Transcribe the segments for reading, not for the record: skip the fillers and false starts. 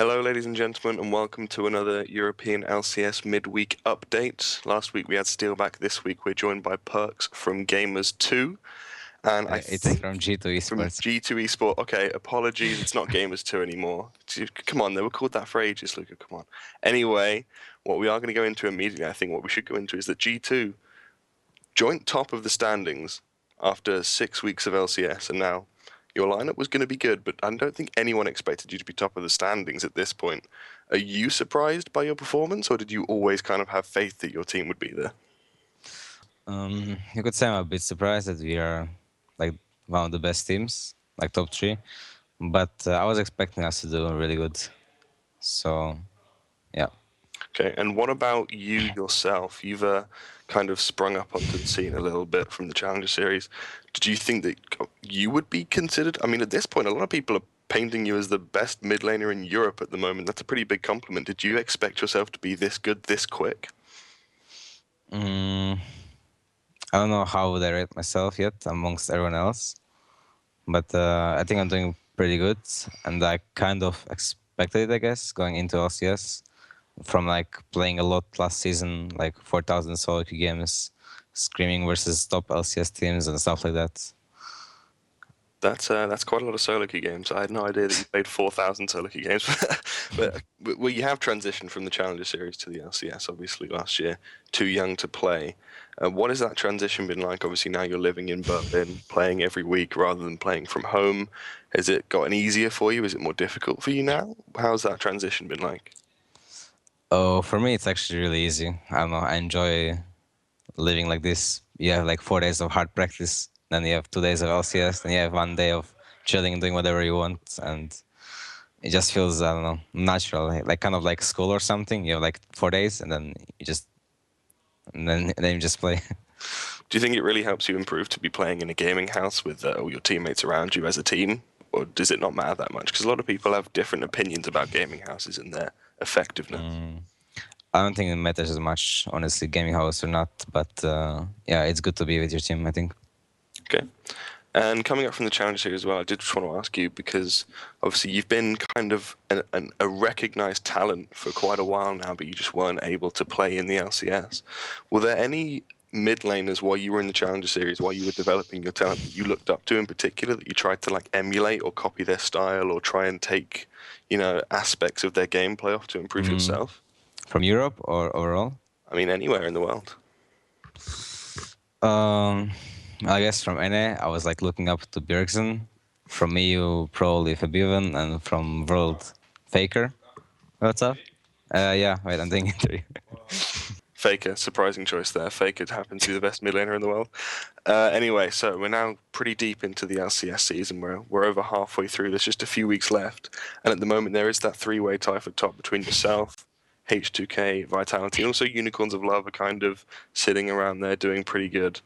Hello, ladies and gentlemen, and welcome to another European LCS midweek update. Last week we had Steelback. This week we're joined by Perkz from Gamers 2. And I It's think from G2 from Esports. G2 Esports. Okay, apologies, it's not Gamers 2 anymore. Come on, they were called that for ages, Luca, come on. Anyway, what we are going to go into immediately, I think what we should go into is that G2 joint top of the standings after 6 weeks of LCS, and now your lineup was going to be good, but I don't think anyone expected you to be top of the standings at this point. Are you surprised by your performance, or did you always kind of have faith that your team would be there? You could say I'm a bit surprised that we are like one of the best teams, like top 3. But I was expecting us to do really good. So, yeah. Okay, and what about you yourself? You've kind of sprung up onto the scene a little bit from the Challenger Series. Did you think that you would be considered? I mean, at this point, a lot of people are painting you as the best mid laner in Europe at the moment. That's a pretty big compliment. Did you expect yourself to be this good, this quick? I don't know how would I rate myself yet amongst everyone else. But I think I'm doing pretty good. And I kind of expected it, I guess, going into LCS. From like playing a lot last season, like 4,000 solo queue games, screaming versus top LCS teams and stuff like that. That's quite a lot of solo queue games. I had no idea that you played 4,000 solo queue games. but well, you have transitioned from the Challenger Series to the LCS, obviously, last year. Too young to play. What has that transition been like? Obviously, now you're living in Berlin, playing every week rather than playing from home. Has it gotten easier for you? Is it more difficult for you now? How's that transition been like? Oh, for me, it's actually really easy. I don't know. I enjoy living like this. You have like 4 days of hard practice, then you have 2 days of LCS, then you have 1 day of chilling and doing whatever you want, and it just feels, I don't know, natural, like kind of like school or something. You have like 4 days, and then you just play. Do you think it really helps you improve to be playing in a gaming house with all your teammates around you as a team? Or does it not matter that much? Because a lot of people have different opinions about gaming houses and their effectiveness. I don't think it matters as much, honestly, gaming house or not. But yeah, it's good to be with your team, I think. Okay. And coming up from the Challenger Series as well, I did just want to ask you, because obviously you've been kind of a recognized talent for quite a while now, but you just weren't able to play in the LCS. Were there any mid laners while you were in the Challenger Series, while you were developing your talent, that you looked up to in particular, that you tried to like emulate or copy their style or try and take, aspects of their gameplay off to improve yourself? From Europe or overall? I mean, anywhere in the world. I guess from NA, I was like looking up to Perkz. From EU, probably Fabiven, and from World, Faker. What's up? Yeah, wait, I'm thinking through. Faker, surprising choice there. Faker happens to be the best mid laner in the world. Anyway, so we're now pretty deep into the LCS season. We're over halfway through. There's just a few weeks left, and at the moment there is that three-way tie for top between yourself, H2K, Vitality, and also Unicorns of Love are kind of sitting around there doing pretty good.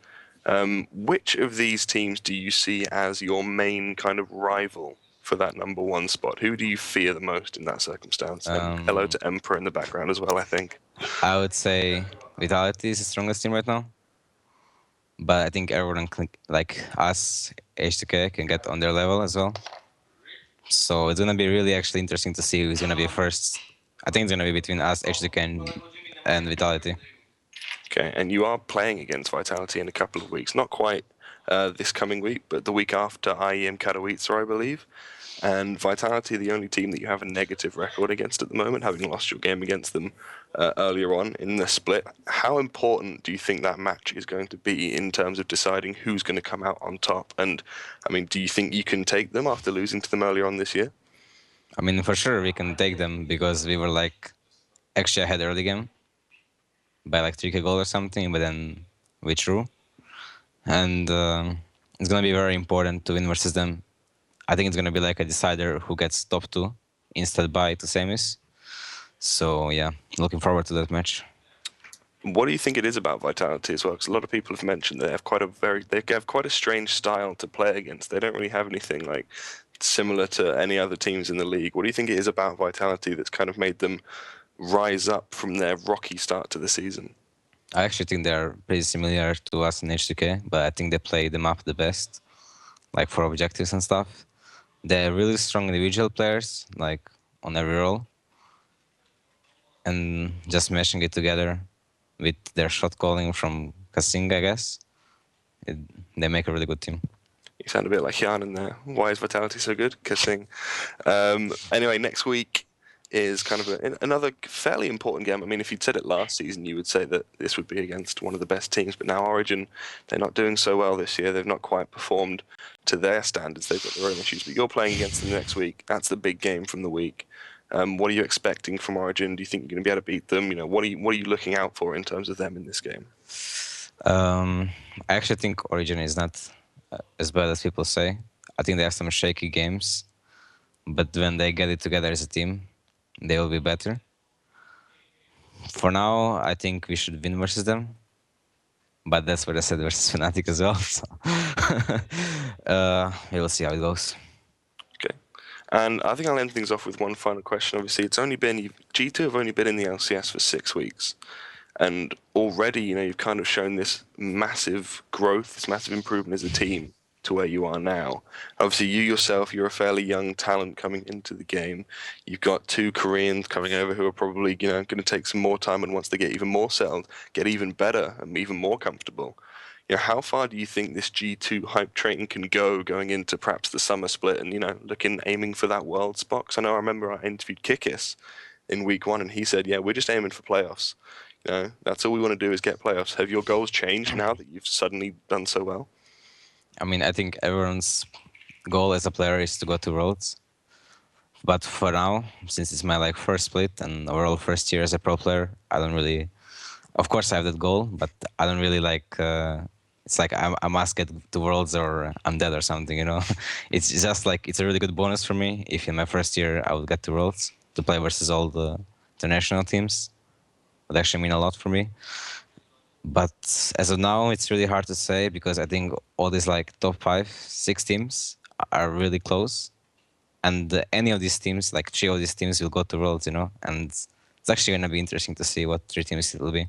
Which of these teams do you see as your main kind of rival for that number one spot? Who do you fear the most in that circumstance? And hello to Emperor in the background as well, I think. I would say Vitality is the strongest team right now. But I think everyone, like us, H2K, can get on their level as well. So it's going to be really actually interesting to see who's going to be first. I think it's going to be between us, H2K, and Vitality. Okay, and you are playing against Vitality in a couple of weeks. Not quite this coming week, but the week after IEM Katowice, I believe. And Vitality, the only team that you have a negative record against at the moment, having lost your game against them earlier on in the split. How important do you think that match is going to be in terms of deciding who's going to come out on top? And, I mean, do you think you can take them after losing to them earlier on this year? I mean, for sure we can take them because we were like actually ahead early game by like 3k goal or something, but then we drew. And it's going to be very important to win versus them. I think it's going to be like a decider who gets top 2 instead by to semis. So yeah, looking forward to that match. What do you think it is about Vitality as well? Because a lot of people have mentioned they have quite a strange style to play against. They don't really have anything like similar to any other teams in the league. What do you think it is about Vitality that's kind of made them rise up from their rocky start to the season? I actually think they're pretty similar to us in H2K, but I think they play the map the best, like for objectives and stuff. They're really strong individual players, like on every role, and just meshing it together with their shot calling from Kasing, I guess, it, they make a really good team. You sound a bit like Jan in there. Why is Vitality so good? Kissing. Anyway, next week is kind of another fairly important game. I mean, if you'd said it last season, you would say that this would be against one of the best teams. But now Origin, they're not doing so well this year. They've not quite performed to their standards. They've got their own issues. But you're playing against them next week. That's the big game from the week. What are you expecting from Origin? Do you think you're going to be able to beat them? You know, what are you looking out for in terms of them in this game? I actually think Origin is not as bad as people say. I think they have some shaky games, but when they get it together as a team, they will be better. For now, I think we should win versus them, but that's what I said versus Fnatic as well. So we will see how it goes. Okay. And I think I'll end things off with one final question. Obviously, G2 have only been in the LCS for 6 weeks. And already, you've kind of shown this massive growth, this massive improvement as a team to where you are now. Obviously, you yourself, you're a fairly young talent coming into the game. You've got 2 Koreans coming over who are probably, going to take some more time, and once they get even more settled, get even better and even more comfortable. How far do you think this G2 hype train can go going into perhaps the summer split and, aiming for that world spot? 'Cause I remember I interviewed Kikis in week 1, and he said, yeah, we're just aiming for playoffs. That's all we want to do is get playoffs. Have your goals changed now that you've suddenly done so well? I mean, I think everyone's goal as a player is to go to Worlds. But for now, since it's my first split and overall first year as a pro player, I don't really. Of course, I have that goal, but I don't really it's like I must get to Worlds or I'm dead or something. It's just it's a really good bonus for me if in my first year I would get to Worlds to play versus all the international teams. Would actually mean a lot for me. But as of now, it's really hard to say because I think all these top 5, 6 teams are really close. And any of these teams, 3 of these teams will go to Worlds, and it's actually going to be interesting to see what 3 teams it will be.